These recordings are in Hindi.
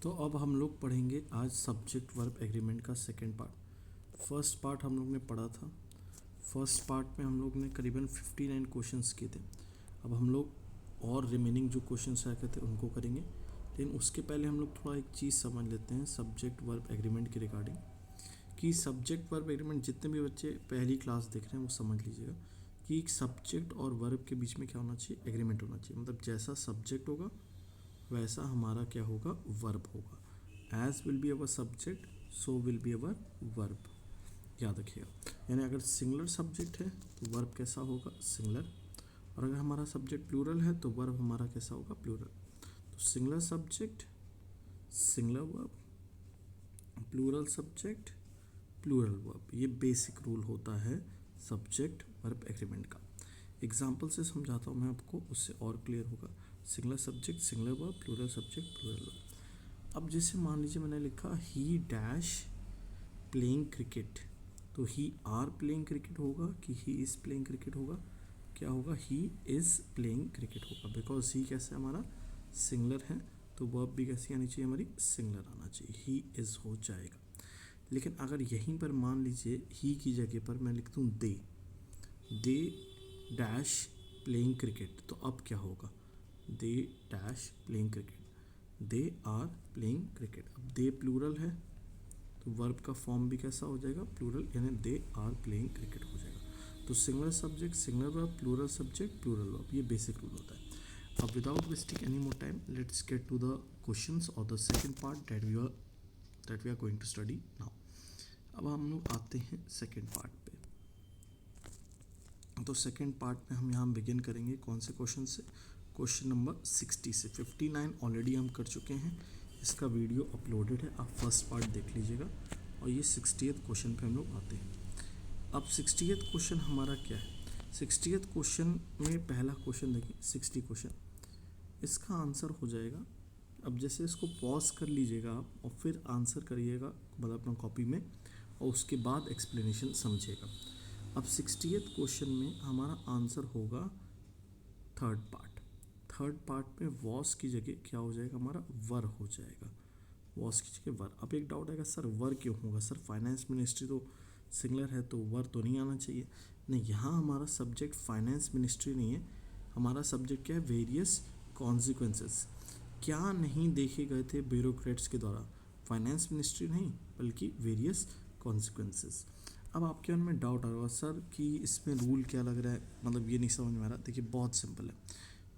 तो अब हम लोग पढ़ेंगे आज सब्जेक्ट वर्ब एग्रीमेंट का सेकंड पार्ट। फर्स्ट पार्ट हम लोग ने पढ़ा था। फर्स्ट पार्ट में हम लोग ने करीबन 59 क्वेश्चंस किए थे। अब हम लोग और रिमेनिंग जो क्वेश्चंस रखे थे उनको करेंगे, लेकिन उसके पहले हम लोग थोड़ा एक चीज़ समझ लेते हैं सब्जेक्ट वर्ब एग्रीमेंट के रिगार्डिंग। कि सब्जेक्ट वर्ब एग्रीमेंट जितने भी बच्चे पहली क्लास देख रहे हैं वो समझ लीजिएगा कि एक सब्जेक्ट और वर्ब के बीच में क्या होना चाहिए, एग्रीमेंट होना चाहिए। मतलब जैसा सब्जेक्ट होगा वैसा हमारा क्या होगा, वर्ब होगा। As will be our subject so will be our verb, याद रखिएगा। यानी अगर सिंगुलर सब्जेक्ट है तो वर्ब कैसा होगा, सिंगुलर। और अगर हमारा सब्जेक्ट प्लूरल है तो वर्ब हमारा कैसा होगा, प्लूरल। तो singular subject singular verb, plural subject plural verb, ये बेसिक रूल होता है सब्जेक्ट वर्ब एग्रीमेंट का। एग्जाम्पल से समझाता हूँ मैं आपको, उससे और क्लियर होगा। Singular subject singular verb, plural subject plural verb. अब जैसे मान लीजिए मैंने लिखा ही डैश प्लेइंग क्रिकेट, तो ही आर प्लेइंग क्रिकेट होगा कि ही इज़ प्लेइंग क्रिकेट होगा, क्या होगा, ही इज़ प्लेइंग क्रिकेट होगा। बिकॉज ही कैसे हमारा सिंगुलर है तो वर्ब भी कैसी आनी चाहिए, हमारी सिंगुलर आना चाहिए, ही इज़ हो जाएगा। लेकिन अगर यहीं पर मान लीजिए ही की जगह पर मैं लिख दूँ दे डैश प्लेइंग क्रिकेट, तो अब क्या होगा, they dash playing cricket, they are playing cricket. अब दे प्लूरल है तो वर्ब का फॉर्म भी कैसा हो जाएगा, प्लूरल, यानी दे आर प्लेइंग क्रिकेट हो जाएगा। तो singular subject singular verb, plural subject plural verb, ये बेसिक रूल होता है। अब without wasting any more time let's get to the questions और the second part that we are going to study now. अब हम लोग आते हैं सेकंड पार्ट पे। तो सेकंड पार्ट में हम यहाँ बिगिन करेंगे कौन से क्वेश्चन से, क्वेश्चन नंबर 60 से। 59 ऑलरेडी हम कर चुके हैं, इसका वीडियो अपलोडेड है, आप फर्स्ट पार्ट देख लीजिएगा। और ये 60th क्वेश्चन पे हम लोग आते हैं। अब 60th क्वेश्चन हमारा क्या है, 60th क्वेश्चन में पहला क्वेश्चन देखिए, 60 क्वेश्चन, इसका आंसर हो जाएगा। अब जैसे इसको पॉज कर लीजिएगा आप और फिर आंसर करिएगा, मतलब अपना कॉपी में, और उसके बाद एक्सप्लेनेशन समझिएगा। अब 60th क्वेश्चन में हमारा आंसर होगा थर्ड पार्ट। थर्ड पार्ट में वॉस की जगह क्या हो जाएगा, हमारा वर हो जाएगा, वॉस की जगह वर। अब एक डाउट आएगा, सर वर क्यों होगा, सर फाइनेंस मिनिस्ट्री तो सिंगुलर है तो वर तो नहीं आना चाहिए। नहीं, यहाँ हमारा सब्जेक्ट फाइनेंस मिनिस्ट्री नहीं है, हमारा सब्जेक्ट क्या है, वेरियस कॉन्सिक्वेंसेस। क्या नहीं देखे गए थे ब्यूरोक्रेट्स के द्वारा, फाइनेंस मिनिस्ट्री नहीं बल्कि वेरियस कॉन्सिक्वेंसेस। अब आपके मन में डाउट आ रहा होगा, सर कि इसमें रूल क्या लग रहा है, मतलब ये नहीं समझ में आ रहा। देखिए बहुत सिंपल है,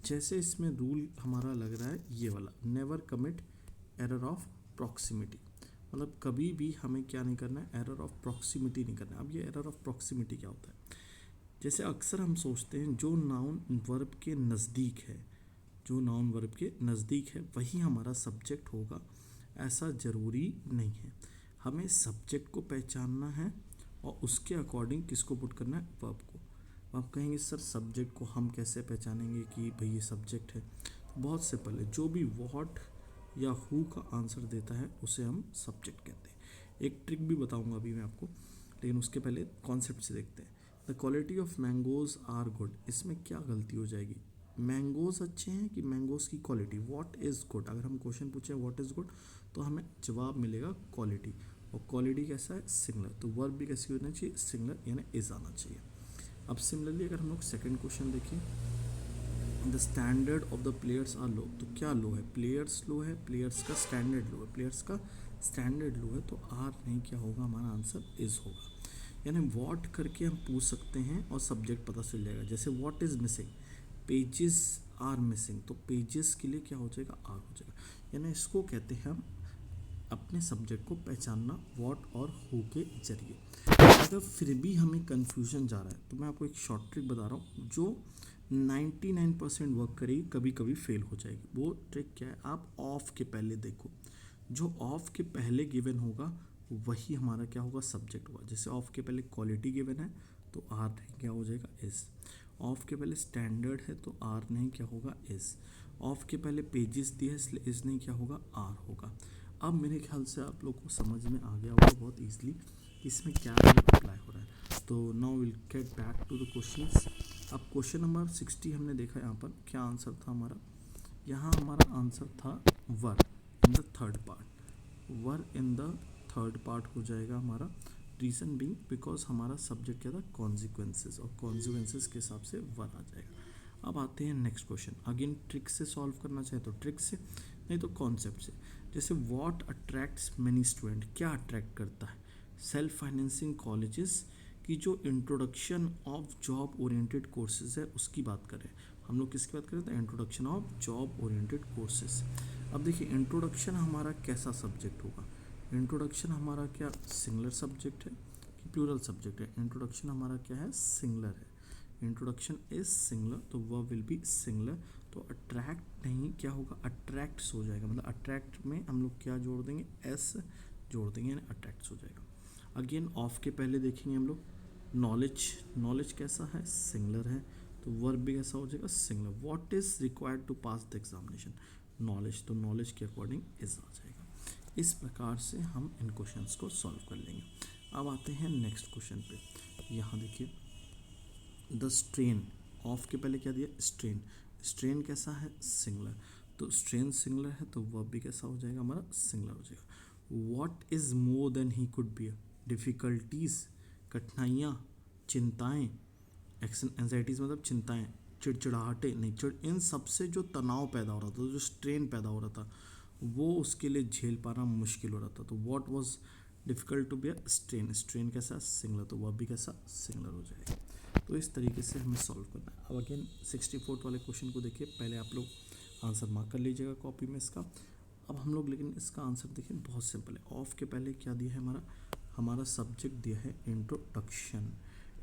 जैसे इसमें रूल हमारा लग रहा है ये वाला, never commit error of proximity, मतलब कभी भी हमें क्या नहीं करना है, एरर ऑफ प्रॉक्सिमिटी नहीं करना है। अब ये एरर ऑफ प्रॉक्सिमिटी क्या होता है, जैसे अक्सर हम सोचते हैं जो नाउन वर्ब के नज़दीक है, जो नाउन वर्ब के नज़दीक है वही हमारा सब्जेक्ट होगा, ऐसा ज़रूरी नहीं है। हमें सब्जेक्ट को पहचानना है और उसके अकॉर्डिंग किसको पुट करना है, वर्ब को। आप कहेंगे सर सब्जेक्ट को हम कैसे पहचानेंगे कि भाई ये सब्जेक्ट है, तो बहुत सिंपल है, जो भी व्हाट या हु का आंसर देता है उसे हम सब्जेक्ट कहते हैं। एक ट्रिक भी बताऊंगा अभी मैं आपको, लेकिन उसके पहले कॉन्सेप्ट से देखते हैं। The quality of mangoes are good, इसमें क्या गलती हो जाएगी, मैंगोज अच्छे हैं कि मैंगोज की क्वालिटी, व्हाट इज़ गुड। अगर हम क्वेश्चन पूछें व्हाट इज़ गुड तो हमें जवाब मिलेगा क्वालिटी, और क्वालिटी कैसा है, सिंगुलर, तो वर्ब भी कैसी होना चाहिए, सिंगुलर, यानी इज आना चाहिए। अब सिमिलरली अगर हम लोग सेकंड क्वेश्चन देखें, the standard of the players are low, तो क्या लो है, प्लेयर्स लो है, प्लेयर्स का स्टैंडर्ड लो है, प्लेयर्स का स्टैंडर्ड लो है, तो आर नहीं क्या होगा, हमारा आंसर इज होगा। यानी व्हाट करके हम पूछ सकते हैं और सब्जेक्ट पता चल जाएगा। जैसे what is missing, pages are missing, तो पेजेस के लिए क्या हो जाएगा, आर हो जाएगा। यानी इसको कहते हैं हम अपने सब्जेक्ट को पहचानना व्हाट और हु के जरिए। अगर फिर भी हमें कन्फ्यूजन जा रहा है तो मैं आपको एक शॉर्ट ट्रिक बता रहा हूँ जो 99% वर्क करेगी, कभी कभी फेल हो जाएगी। वो ट्रिक क्या है, आप ऑफ के पहले देखो, जो ऑफ के पहले गिवन होगा वही हमारा क्या होगा, सब्जेक्ट होगा। जैसे ऑफ के पहले क्वालिटी गिवन है तो आर नहीं क्या हो जाएगा, इज। ऑफ के पहले स्टैंडर्ड है तो आर नहीं क्या होगा, इज। ऑफ के पहले पेजेस दिए है इसलिए इज नहीं क्या होगा, आर होगा। अब मेरे ख्याल से आप लोग को समझ में आ गया होगा बहुत ईजिली कि इसमें क्या अप्लाई हो रहा है। तो now will get back to the questions. अब क्वेश्चन नंबर 60 हमने देखा, यहाँ पर क्या आंसर था हमारा, यहाँ हमारा आंसर था war, in the third part, war in the third part हो जाएगा हमारा। रीज़न बीइंग बिकॉज हमारा सब्जेक्ट क्या था, कॉन्सिक्वेंसेस, और कॉन्सिक्वेंसेस के हिसाब से वर आ जाएगा। अब आते हैं नेक्स्ट क्वेश्चन। अगेन ट्रिक से सॉल्व करना चाहे तो ट्रिक से, नहीं तो कॉन्सेप्ट से। जैसे व्हाट अट्रैक्ट्स मेनी स्टूडेंट, क्या अट्रैक्ट करता है सेल्फ फाइनेंसिंग कॉलेजेस की जो introduction of job oriented courses है उसकी बात करें। हम लोग किसकी बात करें, तो introduction of job oriented courses. अब देखिए इंट्रोडक्शन हमारा कैसा सब्जेक्ट होगा, इंट्रोडक्शन हमारा क्या सिंगुलर सब्जेक्ट है कि प्लूरल सब्जेक्ट है, इंट्रोडक्शन हमारा क्या है, सिंगुलर है, इंट्रोडक्शन इज सिंगुलर तो वर्ब विल बी सिंगुलर। तो अट्रैक्ट नहीं, क्या होगा, अट्रैक्ट्स हो जाएगा, मतलब अट्रैक्ट में हम लोग क्या जोड़ देंगे, एस जोड़ देंगे, यानी अट्रैक्ट्स हो जाएगा। अगेन ऑफ के पहले देखेंगे हम लोग नॉलेज, नॉलेज कैसा है, सिंगुलर है, तो वर्ब भी कैसा हो जाएगा, singular. What is required to pass the examination, knowledge, तो नॉलेज के अकॉर्डिंग इज आ जाएगा। इस प्रकार से हम इन क्वेश्चंस को सॉल्व कर लेंगे। अब आते हैं नेक्स्ट क्वेश्चन पे। यहाँ देखिए द स्ट्रेन, ऑफ के पहले क्या दिया, स्ट्रेन, स्ट्रेन कैसा है, सिंगुलर, तो स्ट्रेन सिंगुलर है तो वर्ब भी कैसा हो जाएगा हमारा, सिंगुलर हो जाएगा। What is more than he could bear, difficulties, कठिनाइयाँ, चिंताएं, एंजाइटीज मतलब चिंताएं, चिड़चिड़ाहटें नहीं, इन सबसे जो तनाव पैदा हो रहा था, जो स्ट्रेन पैदा हो रहा था, वो उसके लिए झेल पाना मुश्किल हो रहा था। तो what was difficult to bear, strain, strain कैसा, सिंगुलर, तो वह भी कैसा, सिंगुलर हो जाएगा। तो इस तरीके से हमें सॉल्व करना है। अब अगेन 64 वाले क्वेश्चन को देखिए, पहले आप लोग आंसर मार्क कर लीजिएगा कॉपी में इसका। अब हम लोग लेकिन इसका आंसर देखिए बहुत सिंपल है। ऑफ के पहले क्या दिया है हमारा, हमारा सब्जेक्ट दिया है इंट्रोडक्शन,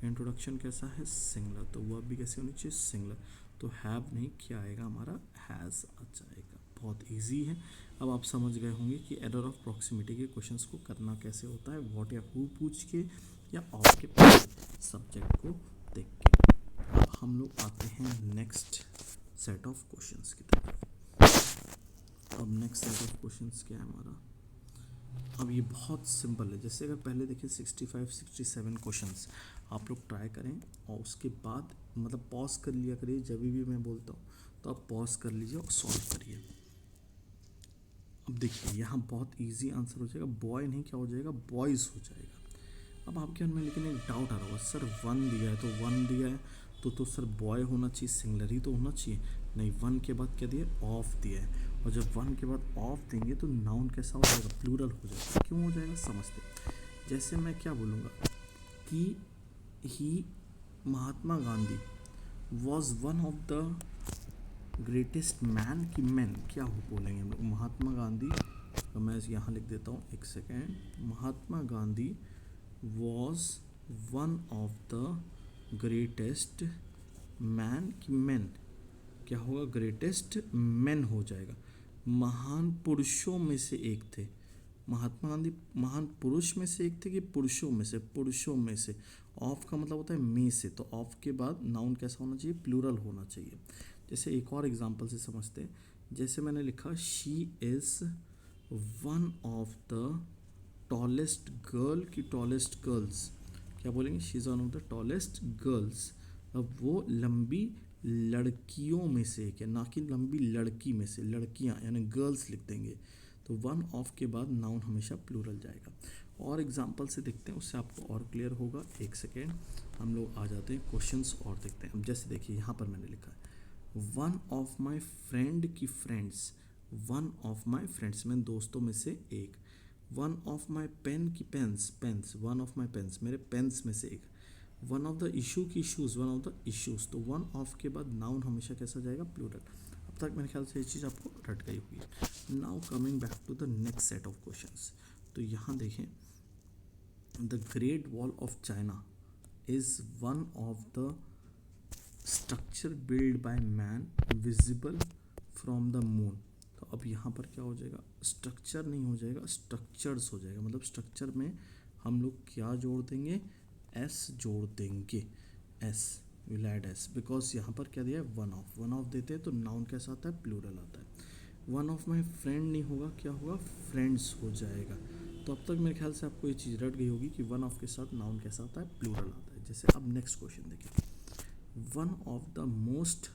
इंट्रोडक्शन कैसा है, सिंगुलर, तो वह भी कैसे होनी चाहिए, सिंगुलर, तो हैव नहीं, क्या आएगा हमारा, हैज़ आ जाएगा। बहुत इजी है। अब आप समझ गए होंगे कि एरर ऑफ प्रॉक्सिमिटी के क्वेश्चंस को करना कैसे होता है, व्हाट या हु पूछ के या ऑफ के पहले सब्जेक्ट को देख के। अब हम लोग आते हैं नेक्स्ट सेट ऑफ क्वेश्चंस की तरफ। अब नेक्स्ट सेट ऑफ क्वेश्चंस क्या है हमारा, अब ये बहुत सिंपल है। जैसे अगर पहले देखिए 65 67 क्वेश्चंस आप लोग ट्राई करें और उसके बाद मतलब पॉज कर लिया करिए, जब भी मैं बोलता हूँ तो आप पॉज कर लीजिए और सॉल्व करिए। अब देखिए यहाँ बहुत इजी आंसर हो जाएगा, बॉय नहीं क्या हो जाएगा, बॉयज़ हो जाएगा। अब आपके मन में लेकिन एक डाउट आ रहा होगा, सर वन दिया है तो वन दिया है तो सर बॉय होना चाहिए, सिंगुलर ही तो होना चाहिए, नहीं वन के बाद क्या दिया, ऑफ दिया है, और जब वन के बाद ऑफ देंगे तो नाउन कैसा हो जाएगा, प्लूरल हो जाएगा। क्यों हो जाएगा समझते, जैसे मैं क्या बोलूँगा कि he Mahatma Gandhi was one of the greatest man, की मैन क्या हो बोलेंगे हम लोग, महात्मा गांधी, तो मैं यहाँ लिख देता हूँ एक second, Mahatma Gandhi was one of the greatest man, की मैन क्या होगा, ग्रेटेस्ट मैन हो जाएगा, महान पुरुषों में से एक थे। महात्मा गांधी महान पुरुष में से एक थे कि पुरुषों में से, पुरुषों में से, ऑफ का मतलब होता है में से, तो ऑफ के बाद नाउन कैसा होना चाहिए, प्लूरल होना चाहिए। जैसे एक और एग्जांपल से समझते हैं, जैसे मैंने लिखा she is one of the tallest girl, की टॉलेस्ट गर्ल्स क्या बोलेंगे, she is one of the tallest girls, अब वो लंबी लड़कियों में से एक है, ना कि लंबी लड़की में से, लड़कियां यानी गर्ल्स लिख देंगे, तो वन ऑफ के बाद नाउन हमेशा प्लूरल जाएगा। और एग्जांपल से देखते हैं, उससे आपको और क्लियर होगा। एक सेकेंड हम लोग आ जाते हैं क्वेश्चंस और देखते हैं। अब जैसे देखिए यहाँ पर मैंने लिखा है वन ऑफ माई फ्रेंड की friends, one of my friends में दोस्तों में से एक, वन ऑफ माई पेन की pens, pens one of my pens मेरे पेन्स में से एक, वन ऑफ द इशू की issues, one of the issues, तो वन ऑफ के बाद नाउन हमेशा कैसा जाएगा, प्लूरल। अब तक मेरे ख्याल से ये चीज़ आपको रट गई हुई। Now coming back to the next set of questions, तो यहाँ देखें the great wall of China is one of the structure build by man visible from the moon, तो अब यहाँ पर क्या हो जाएगा, स्ट्रक्चर नहीं हो जाएगा, स्ट्रक्चर्स हो जाएगा, मतलब स्ट्रक्चर में हम लोग क्या जोड़ देंगे, एस जोड़ देंगे, S will add S, because यहाँ पर क्या दिया है, वन ऑफ, वन ऑफ देते हैं तो नाउन कैसा आता है, प्लूरल आता है। वन ऑफ माई फ्रेंड नहीं होगा, क्या होगा, फ्रेंड्स हो जाएगा। तो अब तक मेरे ख्याल से आपको ये चीज़ रट गई होगी कि वन ऑफ के साथ नाउन कैसा आता है, प्लूरल आता है। जैसे अब नेक्स्ट क्वेश्चन देखिए, one of the most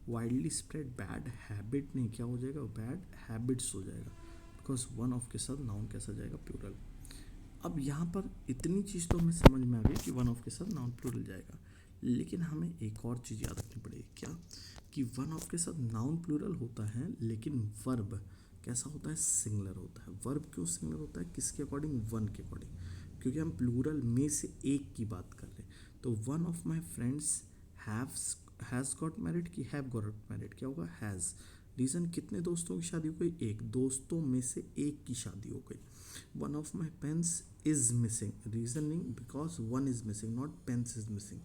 widely spread bad habit नहीं क्या हो जाएगा, बैड हैबिट्स हो जाएगा, बिकॉज वन ऑफ के साथ नाउन कैसा जाएगा, प्लूरल। अब यहाँ पर इतनी चीज़ तो हमें समझ में आ गई कि वन ऑफ के साथ नाउन प्लूरल जाएगा, लेकिन हमें एक और चीज़ याद रखनी पड़ेगी, क्या कि वन ऑफ के साथ नाउन प्लूरल होता है लेकिन वर्ब कैसा होता है, सिंगुलर होता है। वर्ब क्यों सिंगुलर होता है, किसके अकॉर्डिंग, वन के अकॉर्डिंग, क्योंकि हम प्लूरल में से एक की बात कर रहे हैं। तो one of my friends has got married की हैव गॉट मैरिड, क्या होगा, हैज़। रीज़न, कितने दोस्तों की शादी हो गई, एक, दोस्तों में से एक की शादी हो गई। One of my pens is missing, reasoning because one is missing, not pens is missing.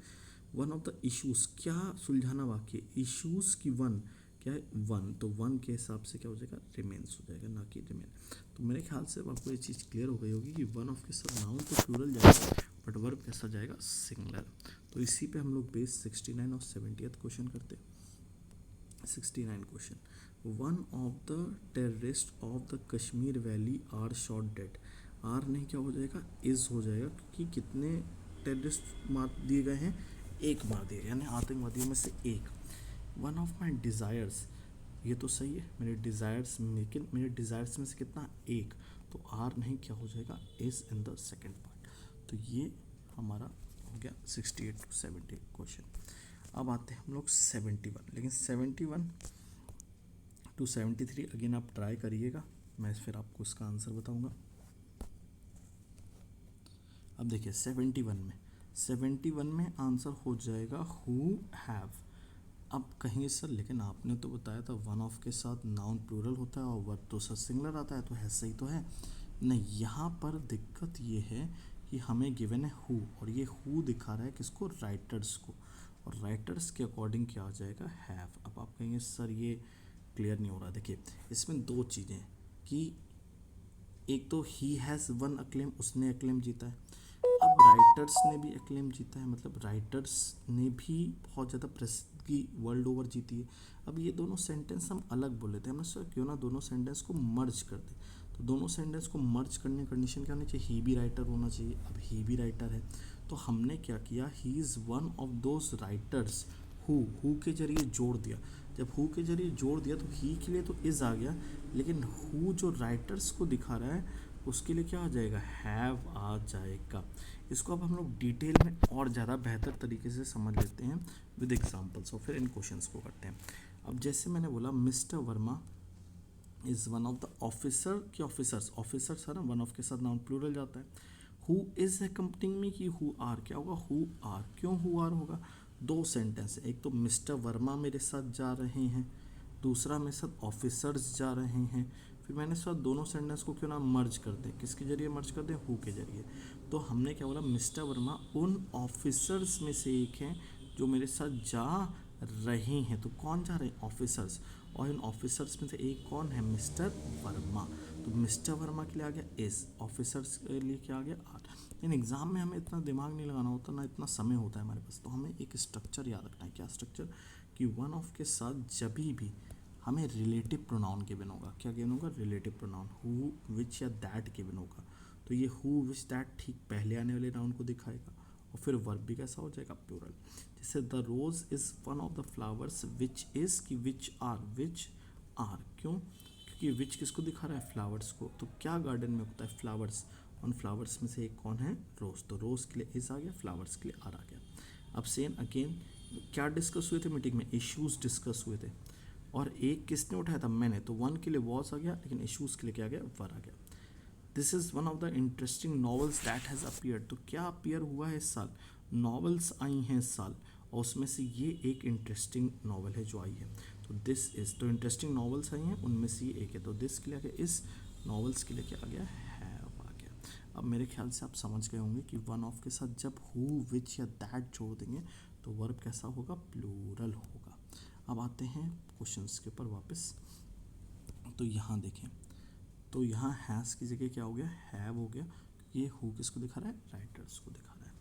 One of the issues, क्या सुलझाना वाक्य, इश्यूज की वन क्या है, वन, तो वन के हिसाब से क्या हो जाएगा, रिमेन्स हो जाएगा, ना कि रिमेन। तो मेरे ख्याल से आपको ये चीज़ क्लियर हो गई होगी कि वन ऑफ के साथ नाउन तो प्लूरल जाएगा बट वर्ब कैसा जाएगा, सिंगुलर। तो इसी पे हम लोग बेस 69 और 70th क्वेश्चन करते हैं। 69 question, one of the terrorist of the Kashmir valley are shot dead. Are नहीं क्या हो जाएगा, इज हो जाएगा, क्योंकि कितने टेररिस्ट मार दिए गए हैं, एक मार दिए, यानी आतंकवादियों में से एक। वन ऑफ माई डिज़ायर्स, ये तो सही है, मेरे डिज़ायर्स, लेकिन मेरे डिज़ायर्स में से कितना, एक, तो आर नहीं क्या हो जाएगा, is in the second part. तो ये हमारा हो गया 68 to 70 क्वेश्चन। अब आते हैं हम लोग 71, लेकिन 71 to 73 अगेन आप ट्राई करिएगा, मैं फिर आपको इसका आंसर बताऊंगा। अब देखिए 71 में आंसर हो जाएगा हु हैव। अब कहेंगे सर लेकिन आपने तो बताया था वन ऑफ के साथ नाउन प्लूरल होता है और वर्ब तो सर सिंगुलर आता है, तो है सही तो है नहीं। यहाँ पर दिक्कत ये है कि हमें गिवन है हु, और ये हु दिखा रहा है किसको, राइटर्स को, और राइटर्स के अकॉर्डिंग क्या आ जाएगा, हैव। अब आप कहेंगे सर ये क्लियर नहीं हो रहा। देखिए इसमें दो चीज़ें कि एक तो ही हैज़ वन अक्लेम, उसने अक्लेम जीता है, अब राइटर्स ने भी अक्लेम जीता है, मतलब राइटर्स ने भी बहुत ज़्यादा प्रसिद्धि वर्ल्ड ओवर जीती है। अब ये दोनों सेंटेंस हम अलग बोल लेते हैं, हमने सर क्यों ना दोनों सेंटेंस को मर्ज कर दें। तो दोनों सेंटेंस को मर्ज करने की कंडीशन क्या होनी चाहिए, ही भी राइटर होना चाहिए। अब ही भी राइटर है, तो हमने क्या किया, he is one of those writers who के जरिए जोड़ दिया। जब हु के जरिए जोड़ दिया तो ही के लिए तो इज़ आ गया, लेकिन हु जो राइटर्स को दिखा रहा है उसके लिए क्या आ जाएगा, हैव आ जाएगा। इसको अब हम लोग डिटेल में और ज़्यादा बेहतर तरीके से समझ लेते हैं विद एग्जांपल्स, और फिर इन क्वेश्चंस को करते हैं। अब जैसे मैंने बोला mister Verma is one of the officer के ऑफिसर्स है ना, वन ऑफ के साथ नाउन प्लूरल जाता है। हु इज़ अकम्पनिंग मी की हु आर, क्या होगा, हु आर। क्यों हु आर होगा, दो सेंटेंस है, एक तो मिस्टर वर्मा मेरे साथ जा रहे हैं, दूसरा मेरे साथ ऑफिसर्स जा रहे हैं। फिर मैंने साथ दोनों सेंटेंस को क्यों ना मर्ज कर दें, किसके जरिए मर्ज कर दें, हु के जरिए। तो हमने क्या बोला, मिस्टर वर्मा उन ऑफिसर्स में से एक हैं जो मेरे साथ जा रहे हैं। तो कौन जा रहे हैं, ऑफिसर्स, और इन ऑफिसर्स में से एक कौन है, मिस्टर वर्मा। तो मिस्टर वर्मा के लिए आ गया इस, ऑफिसर्स के लिए क्या आ गया आर। इन एग्ज़ाम में हमें इतना दिमाग नहीं लगाना होता, ना इतना समय होता है हमारे पास, तो हमें एक स्ट्रक्चर याद रखना है। क्या स्ट्रक्चर, कि वन ऑफ के साथ जब भी हमें रिलेटिव प्रोनाउन गिवन होगा, क्या गिवन होगा, रिलेटिव प्रोनाउन, हु विच या दैट गिवन होगा। तो ये हु विच दैट ठीक पहले आने वाले नाउन को दिखाएगा, और फिर वर्ब भी कैसा हो जाएगा, प्लूरल। जैसे the rose is one of the flowers which is की विच आर, क्यों, क्योंकि विच किसको दिखा रहा है, फ्लावर्स को। तो क्या गार्डन में होता है, फ्लावर्स, उन फ्लावर्स में से एक कौन है, रोज। तो रोज के लिए इज आ गया, फ्लावर्स के लिए आर आ गया। अब सेम अगेन क्या डिस्कस हुए थे मीटिंग में, इश्यूज डिस्कस हुए थे, और एक किसने उठाया था, मैंने। तो वन के लिए वॉज आ गया, लेकिन इश्यूज के लिए क्या आ गया, वर आ गया। This is one of the interesting novels that has appeared. तो क्या अपीयर हुआ है इस साल, नॉवेल्स आई हैं इस साल, और उसमें से ये एक इंटरेस्टिंग नॉवल है जो आई है। तो दिस इज़, तो इंटरेस्टिंग नॉवेल्स आई हैं, उनमें से ये एक है। तो दिस के लिए आ गया इस, नॉवेल्स के लिए क्या आ गया, हैव आ गया। अब मेरे ख्याल से आप समझ गए होंगे कि वन ऑफ के साथ जब हु विच या दैट जोड़ देंगे तो वर्ब कैसा होगा, प्लूरल होगा। अब आते हैं क्वेश्चंस के ऊपर वापस। तो यहाँ देखें, तो यहाँ हैज़ की जगह क्या हो गया, हैव हो गया, क्योंकि ये हु किसको दिखा रहा है, राइटर्स को दिखा रहा है।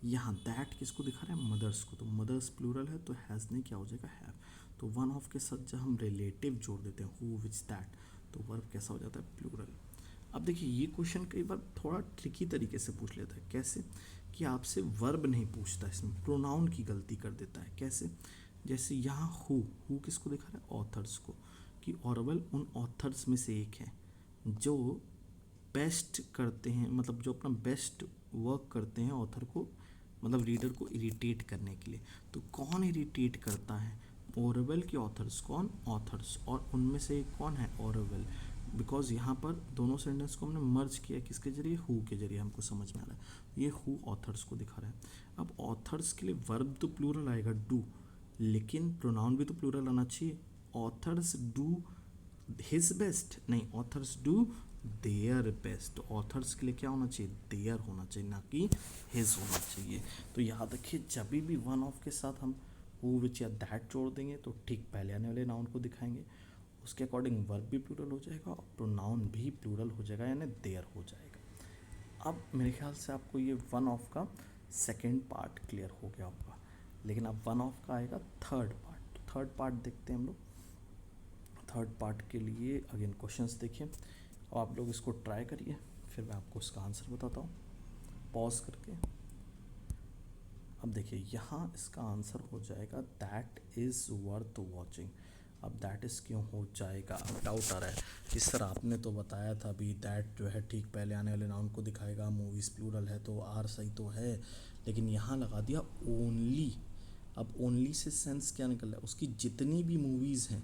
यहाँ दैट किसको दिखा रहा है, मदर्स को। तो मदर्स प्लूरल है, तो हैज़ नहीं क्या हो जाएगा, हैव। तो वन ऑफ के साथ जब हम रिलेटिव जोड़ देते हैं, हु विच दैट, तो वर्ब कैसा हो जाता है, प्लूरल। अब देखिए ये क्वेश्चन कई बार थोड़ा ट्रिकी तरीके से पूछ लेता है। कैसे, कि आपसे वर्ब नहीं पूछता, इसमें प्रोनाउन की गलती कर देता है। कैसे, जैसे यहाँ हु किसको दिखा रहा है, ऑथर्स को, कि ऑरवेल उन ऑथर्स में से एक है। जो बेस्ट करते हैं, मतलब जो अपना बेस्ट वर्क करते हैं ऑथर को, मतलब रीडर को इरिटेट करने के लिए। तो कौन इरिटेट करता है? ओरवेल के ऑथर्स। कौन? ऑथर्स। और उनमें से एक कौन है? ओरवेल। बिकॉज यहाँ पर दोनों सेंटेंस को हमने मर्ज किया किसके जरिए? हु के जरिए। हमको समझ में आ रहा है ये हु ऑथर्स को दिखा रहा है। अब ऑथर्स के लिए वर्ब तो प्लूरल आएगा डू, लेकिन प्रोनाउन भी तो प्लूरल आना चाहिए। ऑथर्स डू हिज बेस्ट, नहीं, authors do their best. Authors के लिए क्या होना चाहिए? देयर होना चाहिए, ना कि हिज होना चाहिए। तो याद रखिए जब भी वन ऑफ के साथ हम हु विच या दैट जोड़ देंगे तो ठीक पहले आने वाले नाउन को दिखाएंगे, उसके अकॉर्डिंग वर्ब भी प्लूरल हो जाएगा और प्रोनाउन भी प्लूरल हो जाएगा, यानी देयर हो जाएगा। अब मेरे ख्याल से आपको ये वन ऑफ का सेकेंड पार्ट क्लियर हो गया होगा, लेकिन अब वन ऑफ का आएगा थर्ड पार्ट। थर्ड पार्ट देखते हैं हम लोग। थर्ड पार्ट के लिए अगेन क्वेश्चंस देखिए और आप लोग इसको ट्राई करिए, फिर मैं आपको इसका आंसर बताता हूँ पॉज करके। अब देखिए यहाँ इसका आंसर हो जाएगा दैट इज़ वर्थ वॉचिंग। अब दैट इज़ क्यों हो जाएगा? अब डाउट आ रहा है कि सर आपने तो बताया था अभी दैट जो है ठीक पहले आने वाले नाउन को दिखाएगा, मूवीज़ प्लूरल है तो आर सही तो है, लेकिन यहाँ लगा दिया ओनली। अब ओनली से सेंस क्या निकल रहा है? उसकी जितनी भी मूवीज़ हैं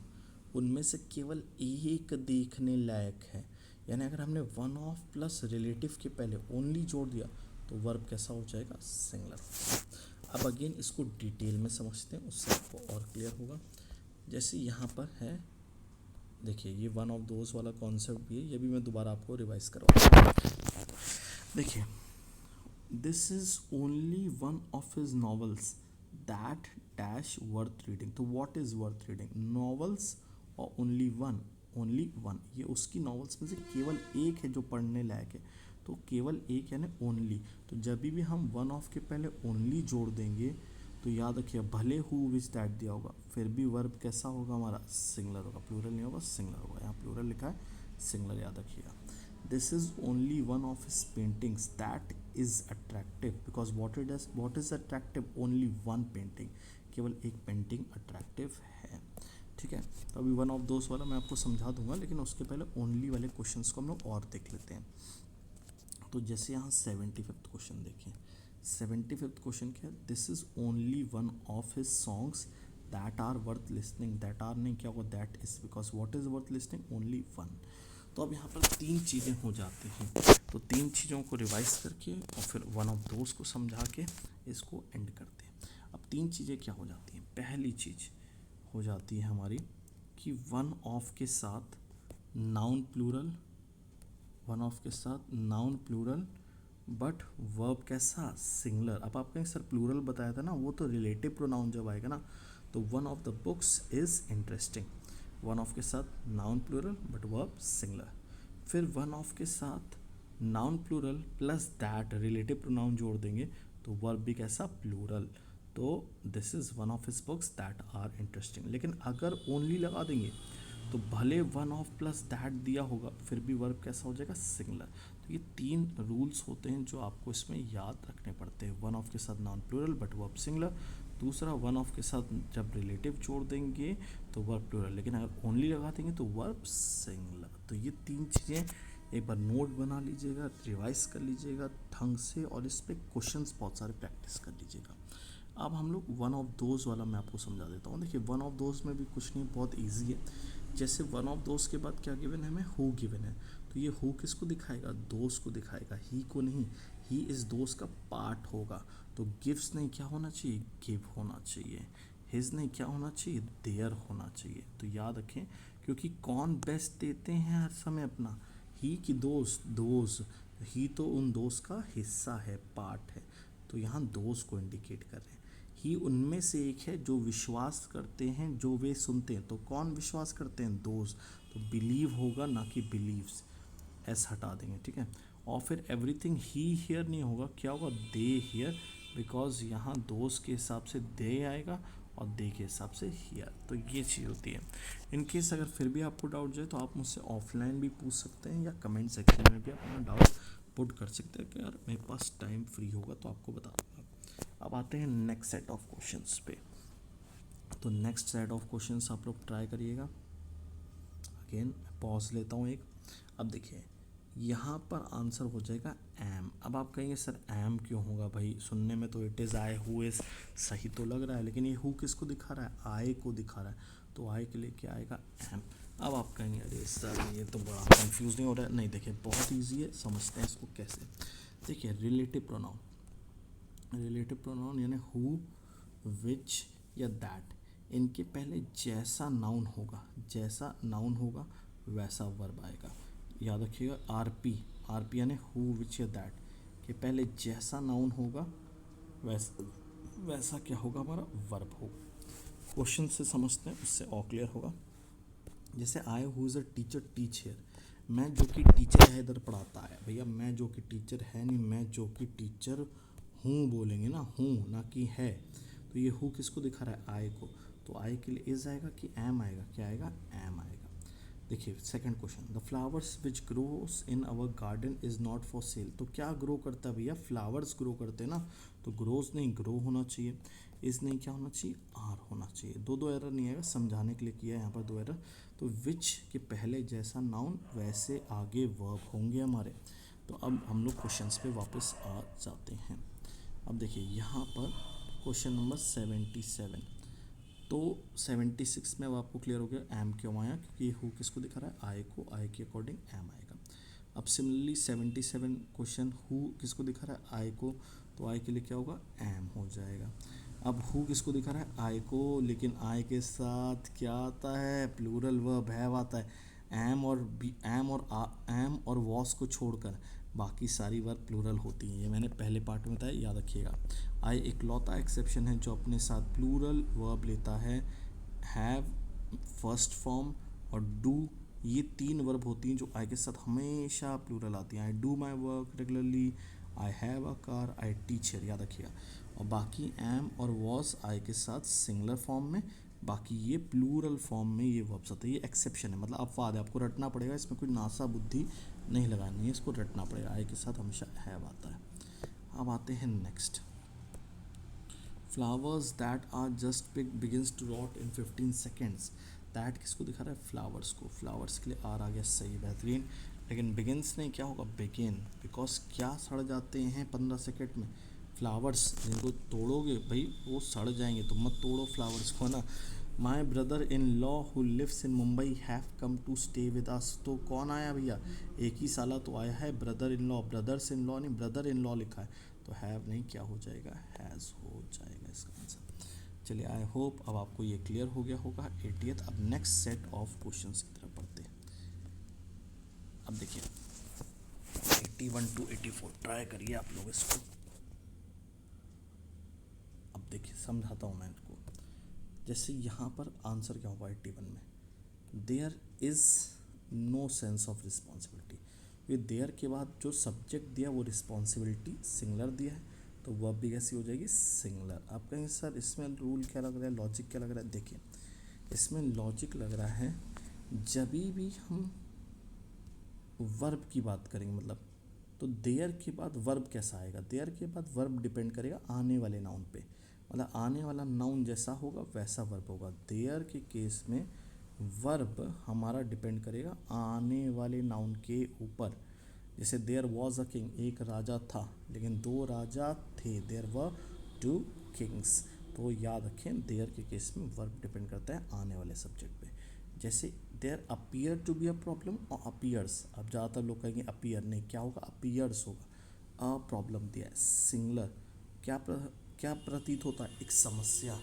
उनमें से केवल एक देखने लायक है। यानी अगर हमने वन ऑफ प्लस रिलेटिव के पहले ओनली जोड़ दिया तो वर्ब कैसा हो जाएगा? सिंगुलर। अब अगेन इसको डिटेल में समझते हैं, उससे आपको और क्लियर होगा। जैसे यहाँ पर है, देखिए ये वन ऑफ दोज वाला कॉन्सेप्ट भी है, ये भी मैं दोबारा आपको रिवाइज करवा। देखिए this is only one of his novels that dash worth reading. तो what is worth reading? Novels और ओनली वन, ओनली वन, ये उसकी नॉवेल्स में से केवल एक है जो पढ़ने लायक है, तो केवल एक यानी ओनली। तो जब भी हम वन ऑफ के पहले ओनली जोड़ देंगे तो याद रखिए भले हु विच दैट दिया होगा फिर भी वर्ब कैसा होगा हमारा? सिंगुलर होगा, प्लूरल नहीं होगा, सिंगुलर होगा। यहाँ प्लूरल लिखा है, सिंगुलर याद रखिएगा। This is only one of his paintings that is attractive, because what is attractive? Only one painting, केवल एक पेंटिंग अट्रैक्टिव है। ठीक है, तो अभी वन ऑफ दोस्त वाला मैं आपको समझा दूंगा, लेकिन उसके पहले ओनली वाले क्वेश्चंस को हम लोग और देख लेते हैं। तो जैसे यहाँ 75th क्वेश्चन देखें। 75th क्वेश्चन क्या है? This is only one of his songs that are worth listening. That are नहीं, क्या होगा? That is, because what is worth listening? Only one. तो अब यहाँ पर तीन चीज़ें हो जाती हैं, तो तीन चीज़ों को रिवाइज करके और फिर वन ऑफ दोस्त को समझा के इसको एंड करते हैं। अब तीन चीज़ें क्या हो जाती हैं? पहली चीज़ हो जाती है हमारी कि वन ऑफ के साथ नाउन प्लूरल, वन ऑफ के साथ नाउन प्लूरल बट वर्ब कैसा? सिंगुलर। अब आपने सर प्लूरल बताया था ना, वो तो रिलेटिव प्रोनाउन जब आएगा ना, तो one of the books is interesting. One of के साथ noun plural but verb singular. फिर वन ऑफ के साथ noun plural plus that relative pronoun जोड़ देंगे तो वर्ब भी कैसा? प्लूरल। तो this is one of his books that are interesting. लेकिन अगर ओनली लगा देंगे तो भले वन ऑफ प्लस दैट दिया होगा फिर भी वर्ब कैसा हो जाएगा? सिंगुलर। तो ये तीन रूल्स होते हैं जो आपको इसमें याद रखने पड़ते हैं। वन ऑफ के साथ noun plural but verb singular, दूसरा वन ऑफ के साथ जब रिलेटिव जोड़ देंगे तो वर्ब प्लूरल, लेकिन अगर ओनली लगा देंगे तो वर्ब सिंगुलर। तो ये तीन चीज़ें एक बार नोट बना लीजिएगा, रिवाइज कर लीजिएगा ढंग से, और इस पर क्वेश्चंस बहुत सारे प्रैक्टिस कर लीजिएगा। अब हम लोग वन ऑफ दोज वाला मैं आपको समझा देता हूँ। देखिए वन ऑफ दोज में भी कुछ नहीं, बहुत ईजी है। जैसे वन ऑफ दोज के बाद क्या गिवन है हमें? हु गिवन है, तो ये हु किसको दिखाएगा? दोस्त को दिखाएगा, ही को नहीं। ही इस दोस्त का पार्ट होगा, तो गिव्स नहीं, क्या होना चाहिए? गिव होना चाहिए। हिज नहीं, क्या होना चाहिए? देयर होना चाहिए। तो याद रखें, क्योंकि कौन बेस्ट देते हैं हर समय अपना? ही की दोस्त, दोस्त, ही तो उन दोस्त का हिस्सा है, पार्ट है, तो यहाँ दोस्त को इंडिकेट कर रहे हैं। ही उनमें से एक है जो विश्वास करते हैं, जो वे सुनते हैं। तो कौन विश्वास करते हैं? दोस्त, तो बिलीव होगा ना कि बिलीव्स, एस हटा देंगे, ठीक है। और फिर एवरीथिंग ही हियर नहीं होगा, क्या होगा? दे हियर, बिकॉज यहाँ दोस्त के हिसाब से दे आएगा और दे के हिसाब से हियर। तो ये चीज़ होती है। इन केस अगर फिर भी आपको डाउट जाए तो आप मुझसे ऑफलाइन भी पूछ सकते हैं या कमेंट सेक्शन में भी अपना डाउट पुट कर सकते हैं कि यार मेरे पास टाइम फ्री होगा तो आपको बता दूँगा। अब आते हैं नेक्स्ट सेट ऑफ क्वेश्चंस पे। तो नेक्स्ट सेट ऑफ क्वेश्चंस आप लोग ट्राई करिएगा। अगेन पॉज लेता हूँ एक। अब देखिए यहाँ पर आंसर हो जाएगा एम। अब आप कहेंगे सर एम क्यों होगा भाई, सुनने में तो it is I who is सही तो लग रहा है, लेकिन ये हु किसको दिखा रहा है, आई को दिखा रहा है, तो आई के लिए क्या आएगा एम। अब आप कहेंगे अरे सर ये तो बड़ा कंफ्यूज नहीं हो रहा है, नहीं देखिए बहुत ईजी है, समझते हैं इसको कैसे। देखिए रिलेटिव प्रोनाउन, रिलेटिव प्रोनाउन यानी हु, विच या दैट, इनके पहले जैसा नाउन होगा, जैसा नाउन होगा वैसा वर्ब आएगा। याद रखिएगा आरपी, आरपी यानी हु, विच या दैट के पहले जैसा नाउन होगा वैसा क्या होगा, हमारा वर्ब होगा। क्वेश्चन से समझते हैं, उससे और क्लियर होगा। जैसे I who is a teacher teach here, मैं जो कि टीचर है इधर पढ़ाता है, भैया मैं जो कि टीचर है नहीं, मैं जो कि टीचर हूँ बोलेंगे ना, हूँ ना कि है, तो ये हु किसको दिखा रहा है, आई को, तो आई के लिए इज आएगा कि एम आएगा, क्या आएगा एम आएगा। देखिए second question, the flowers which grows in our garden is not for sale, तो क्या ग्रो करता है भैया, फ्लावर्स ग्रो करते हैं ना, तो ग्रोज नहीं ग्रो होना चाहिए, इज नहीं क्या होना चाहिए आर होना चाहिए। दो एरर नहीं आएगा, समझाने के लिए किया है यहाँ पर 2 एरर। तो विच के पहले जैसा नाउन वैसे आगे वर्ब होंगे हमारे। तो अब हम लोग क्वेश्चंस पे वापस आ जाते हैं। अब देखिए यहाँ पर क्वेश्चन नंबर 77, तो 76 में अब आपको क्लियर हो गया एम क्यों आया, क्योंकि हु किसको दिखा रहा है, आई को, आई के अकॉर्डिंग एम आएगा। अब सिमिलरली 77 क्वेश्चन हु किसको दिखा रहा है, आई को, तो आई के लिए क्या होगा एम हो जाएगा। अब हु किसको दिखा रहा है, आई को, लेकिन आई के साथ क्या आता है, प्लूरल वर्ब हैव आता है। एम और वॉस को छोड़कर बाकी सारी वर्ब प्लूरल होती हैं, ये मैंने पहले पार्ट में बताया, याद रखिएगा। आई एक लौता एक्सेप्शन है जो अपने साथ प्लूरल वर्ब लेता है। हैव फर्स्ट फॉर्म और डू, ये 3 वर्ब होती हैं जो आई के साथ हमेशा प्लूरल आती हैं। I do my work regularly, I have a car, I teach here, याद रखिएगा। और बाकी एम और वॉज आई के साथ सिंगुलर फॉर्म में, बाकी ये प्लूरल फॉर्म में ये वर्ब्स आते हैं। ये एक्सेप्शन है, मतलब अपवाद है, आपको रटना पड़ेगा, इसमें कोई नासा बुद्धि नहीं लगानी है, इसको रटना पड़ेगा। आई के साथ हमेशा हैव आता है। अब आते हैं next, flowers that are just pick begins to rot in 15 seconds. That किसको दिखा रहा है, फ्लावर्स को, फ्लावर्स के लिए आर आ गया सही, बेहतरीन। लेकिन बिगिंस नहीं, क्या होगा बिगिन, बिकॉज क्या सड़ जाते हैं 15 सेकेंड में, फ्लावर्स, जिनको तोड़ोगे भाई वो सड़ जाएंगे, तो मत तोड़ो फ्लावर्स को ना। My brother in law who lives in Mumbai have come to stay with us, तो कौन आया भैया, एक ही साला तो आया है, brother in law, brothers in law नहीं, ब्रदर इन लॉ लिखा है, तो हैव नहीं क्या हो जाएगा, हैज़ हो जाएगा इसका आंसर। चलिए आई होप अब आपको ये क्लियर हो गया होगा 80th। अब नेक्स्ट सेट ऑफ क्वेश्चंस की तरफ बढ़ते हैं। अब देखिए 81 to 84 ट्राई करिए आप लोग इसको। अब देखिए समझाता हूँ मैं इनको। जैसे यहाँ पर आंसर क्या होगा 81 में, there is no sense of responsibility, ये देयर के बाद जो सब्जेक्ट दिया वो रिस्पॉन्सिबिलिटी सिंगुलर दिया है, तो वर्ब भी कैसी हो जाएगी सिंगुलर। आप कहेंगे सर इसमें रूल क्या लग रहा है, लॉजिक क्या लग रहा है, देखिए इसमें लॉजिक लग रहा है जब भी हम वर्ब की बात करेंगे, मतलब तो देयर के बाद वर्ब कैसा आएगा, देयर के बाद वर्ब डिपेंड करेगा आने वाले नाउन पे, मतलब आने वाला नाउन जैसा होगा वैसा वर्ब होगा। देयर के केस में वर्ब हमारा डिपेंड करेगा आने वाले नाउन के ऊपर। जैसे देयर वॉज अ किंग, एक राजा था लेकिन 2 राजा थे, देयर वर 2 किंग्स, तो याद रखें देयर के केस में वर्ब डिपेंड करता है आने वाले सब्जेक्ट पे। जैसे there appear to be a problem और अपीयर्स, अब ज़्यादातर लोग कहेंगे अपीयर नहीं, क्या होगा अपीयर्स होगा, अ प्रॉब्लम दिया है सिंगुलर, क्या प्रतीत होता है, एक समस्या,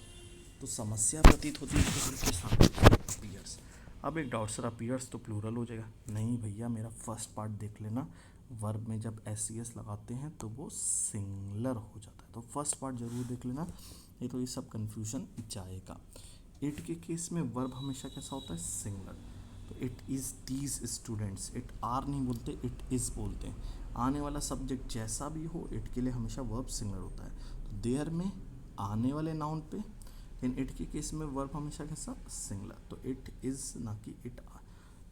तो समस्या प्रतीत होती है के साथ अपीयर्स। अब एक डाउट सर अपीयर्स तो प्लूरल हो जाएगा, नहीं भैया मेरा फर्स्ट पार्ट देख लेना, वर्ब में जब एस लगाते हैं तो वो सिंगुलर हो जाता है, तो फर्स्ट पार्ट जरूर देख लेना, नहीं तो ये सब कन्फ्यूजन जाएगा। इट के केस में वर्ब हमेशा कैसा होता है सिंगुलर, तो it is these students, it are नहीं बोलते इट इज़ बोलते हैं, आने वाला सब्जेक्ट जैसा भी हो इट के लिए हमेशा वर्ब सिंगुलर होता है। तो देयर में आने वाले नाउन पे, इन इट के केस में वर्ब हमेशा कैसा सिंगुलर, तो इट इज़ ना कि इट आर।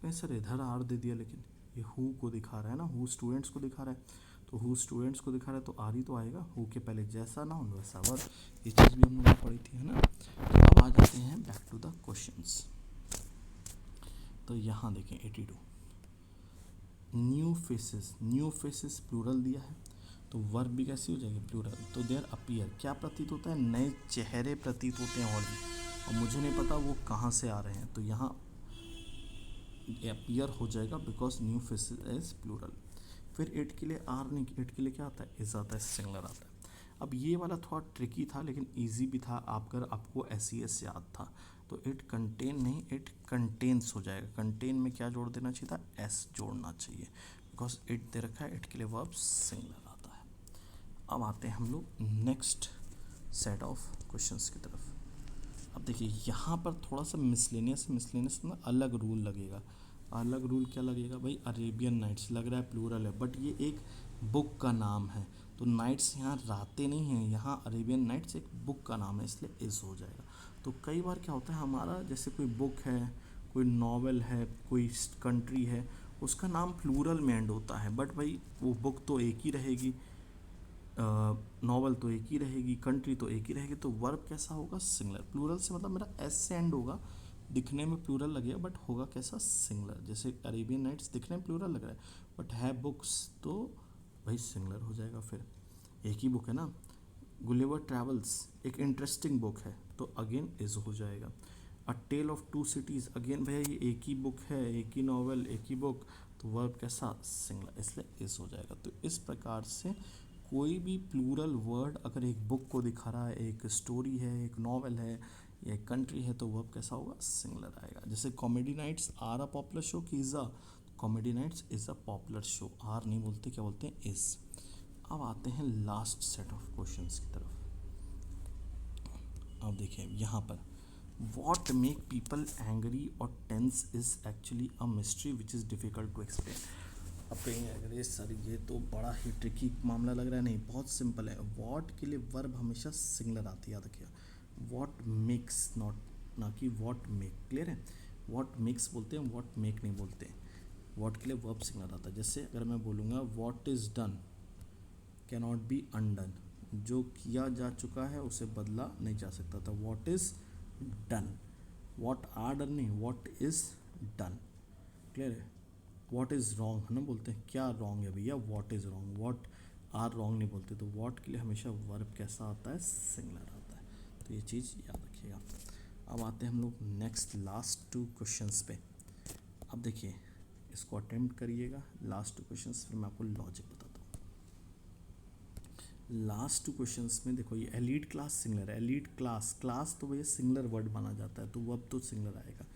कहीं सर इधर आर दे दिया, लेकिन ये हु को दिखा रहा है ना, हु स्टूडेंट्स को दिखा रहा है, तो हु स्टूडेंट्स को दिखा रहा है तो आर ही तो आएगा, हु के पहले जैसा नाउन वैसा वर्ब, ये चीज़ भी हम लोगों ने पढ़ी थी है ना। तो अब आ जाते हैं बैक टू द क्वेश्चंस। तो यहाँ देखें 82, न्यू फेसेस प्लूरल दिया है तो वर्ब भी कैसी हो जाएगी प्लूरल। तो देयर अपीयर क्या प्रतीत होता है, नए चेहरे प्रतीत होते हैं और मुझे नहीं पता वो कहाँ से आ रहे हैं, तो यहाँ अपीयर हो जाएगा because new faces is plural. फिर इट के लिए आर नहीं, इट के लिए क्या आता है, इज आता है, सिंगुलर आता है। अब ये वाला थोड़ा ट्रिकी था लेकिन इजी भी था, अगर आपको एस याद था तो इट कंटेन नहीं, इट कंटेन्स हो जाएगा। कंटेन में क्या जोड़ देना चाहिए था, एस जोड़ना चाहिए बिकॉज इट दे रखा है, इट के लिए वर्ब सिंगुलर आता है। अब आते हैं हम लोग नेक्स्ट सेट ऑफ क्वेश्चंस की तरफ। अब देखिए यहाँ पर थोड़ा सा मिसलेनियस में अलग रूल लगेगा। अलग रूल क्या लगेगा भाई, अरेबियन नाइट्स लग रहा है प्लूरल है बट ये एक बुक का नाम है, तो नाइट्स यहाँ रातें नहीं हैं, यहाँ अरेबियन नाइट्स एक बुक का नाम है इसलिए इस हो जाएगा। तो कई बार क्या होता है हमारा, जैसे कोई बुक है, कोई नॉवेल है, कोई कंट्री है, उसका नाम प्लूरल में एंड होता है बट भाई वो बुक तो एक ही रहेगी, नॉवल तो एक ही रहेगी, कंट्री तो एक ही रहेगी, तो वर्ब कैसा होगा, सिंगुलर। प्लूरल से मतलब मेरा एस से एंड होगा, दिखने में प्लूरल लगेगा बट होगा कैसा, सिंगुलर। जैसे अरेबियन नाइट्स दिखने में प्लूरल लग रहा है बट है बुक्स तो भाई सिंगुलर हो जाएगा। फिर एक ही बुक है ना, गुलिवर ट्रैवल्स एक इंटरेस्टिंग बुक है तो अगेन इज हो जाएगा। A tale of two cities, again भैया ये एक ही बुक है, एक ही नॉवल, एक ही बुक, तो वर्ब कैसा, सिंगुलर, इसलिए इज हो जाएगा। तो इस प्रकार से कोई भी प्लूरल वर्ड अगर एक बुक को दिखा रहा है, एक स्टोरी है, एक नॉवल है या एक कंट्री है, तो वर्ब कैसा होगा, सिंगुलर आएगा। जैसे comedy nights are a popular show की is a, comedy nights is a popular show, are नहीं बोलते, क्या बोलते हैं, इज़। अब आते हैं लास्ट सेट ऑफ क्वेश्चंस की तरफ। अब देखिए यहाँ पर वॉट मेक पीपल एंग्री और tense is actually a mystery which is difficult to explain. अब कहेंगे अगर ये सर ये तो बड़ा ही ट्रिकी मामला लग रहा है, नहीं बहुत सिंपल है। वॉट के लिए वर्ब हमेशा सिंगुलर आती है, याद रखिए। वॉट मेक्स, नॉट ना कि वॉट मेक, क्लियर है। वॉट मेक्स बोलते हैं, वॉट मेक नहीं बोलते। वॉट के लिए वर्ब सिंगुलर आता है। जैसे अगर मैं बोलूँगा what is done can not be undone, जो किया जा चुका है उसे बदला नहीं जा सकता था, what is done. What are done नहीं, वॉट इज़ डन, क्लियर है। वॉट इज़ रॉन्ग है ना, बोलते हैं क्या रॉन्ग है भैया, what is wrong, what are wrong नहीं बोलते। तो वॉट के लिए हमेशा वर्ब कैसा आता है, सिंगुलर आता है। तो ये चीज़ याद रखिएगा। अब आते हैं हम लोग नेक्स्ट लास्ट टू क्वेश्चंस पे। अब देखिए इसको अटेम्प्ट करिएगा, लास्ट टू क्वेश्चंस, फिर मैं आपको लॉजिक बताता हूँ। लास्ट टू क्वेश्चंस में देखो ये एलीट क्लास सिंगुलर है, एलीट क्लास, क्लास तो भैया सिंगुलर वर्ड माना जाता है तो वर्ब तो सिंगुलर आएगा।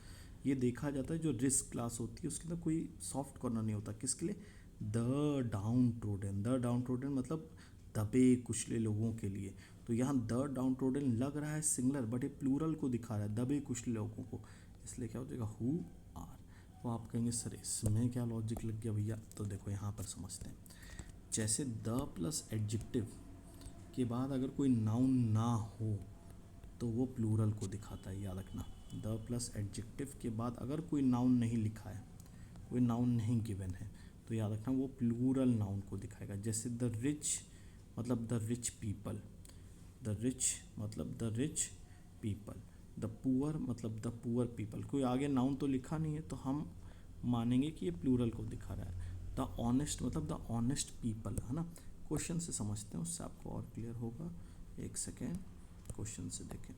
ये देखा जाता है जो रिस्क क्लास होती है उसके अंदर कोई सॉफ्ट कॉर्नर नहीं होता, किसके लिए, the down trodden. The down trodden मतलब दबे कुचले लोगों के लिए। तो यहाँ द डाउन ट्रोडन लग रहा है सिंगुलर बट ये प्लूरल को दिखा रहा है, दबे कुचले लोगों को, इसलिए क्या हो जाएगा, हु आर। तो आप कहेंगे सर इसमें क्या लॉजिक लग गया भैया, तो देखो यहाँ पर समझते हैं। जैसे द प्लस एडजेक्टिव के बाद अगर कोई नाउन ना हो तो वो प्लूरल को दिखाता है, याद रखना। द प्लस एडजेक्टिव के बाद अगर कोई नाउन नहीं लिखा है, कोई नाउन नहीं गिवन है, तो याद रखना वो प्लूरल नाउन को दिखाएगा। जैसे द रिच मतलब the rich people, the rich मतलब the rich people, the poor मतलब द पुअर पीपल। कोई आगे नाउन तो लिखा नहीं है तो हम मानेंगे कि ये प्लूरल को दिखा रहा है। द ऑनेस्ट मतलब द ऑनेस्ट पीपल, है ना। क्वेश्चन से समझते हैं उससे आपको और क्लियर होगा। एक सेकेंड, क्वेश्चन से देखें।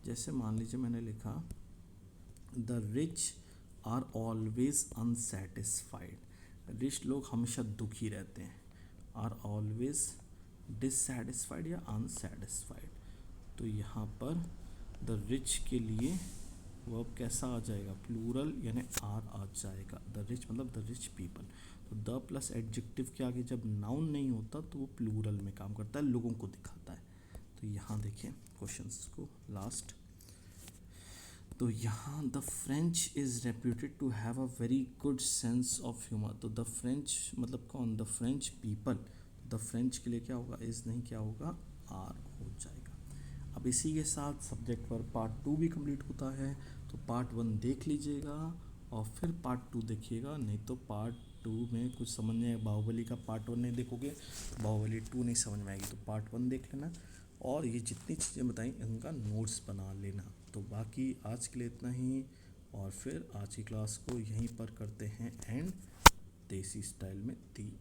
जैसे मान लीजिए मैंने लिखा the rich are always unsatisfied. Rich लोग हमेशा दुखी रहते हैं, आर ऑलवेज डिससेटिस्फाइड या अनसेटिस्फाइड। तो यहाँ पर द रिच के लिए वर्ब कैसा आ जाएगा, प्लूरल यानी आर आ जाएगा। द रिच मतलब द रिच पीपल। तो द प्लस एडजेक्टिव के आगे जब नाउन नहीं होता तो वो प्लूरल में काम करता है, लोगों को दिखाता है। तो यहाँ देखिए क्वेश्चंस को लास्ट, तो यहाँ the French is reputed to have a very good sense of humour. तो द फ्रेंच मतलब कौन, the French people. The French के लिए क्या होगा, इज़ नहीं क्या होगा, आर हो जाएगा। अब इसी के साथ सब्जेक्ट पर पार्ट 2 भी कंप्लीट होता है, तो पार्ट 1 देख लीजिएगा और फिर पार्ट 2 देखिएगा, नहीं तो पार्ट 2 में कुछ समझ नहीं आएगा। बाहुबली का पार्ट 1 नहीं देखोगे, बाहुबली 2 नहीं समझ में आएगी, तो पार्ट 1 देख लेना और ये जितनी चीज़ें बताई इनका नोट्स बना लेना। तो बाकी आज के लिए इतना ही और फिर आज की क्लास को यहीं पर करते हैं एंड। देसी स्टाइल में दी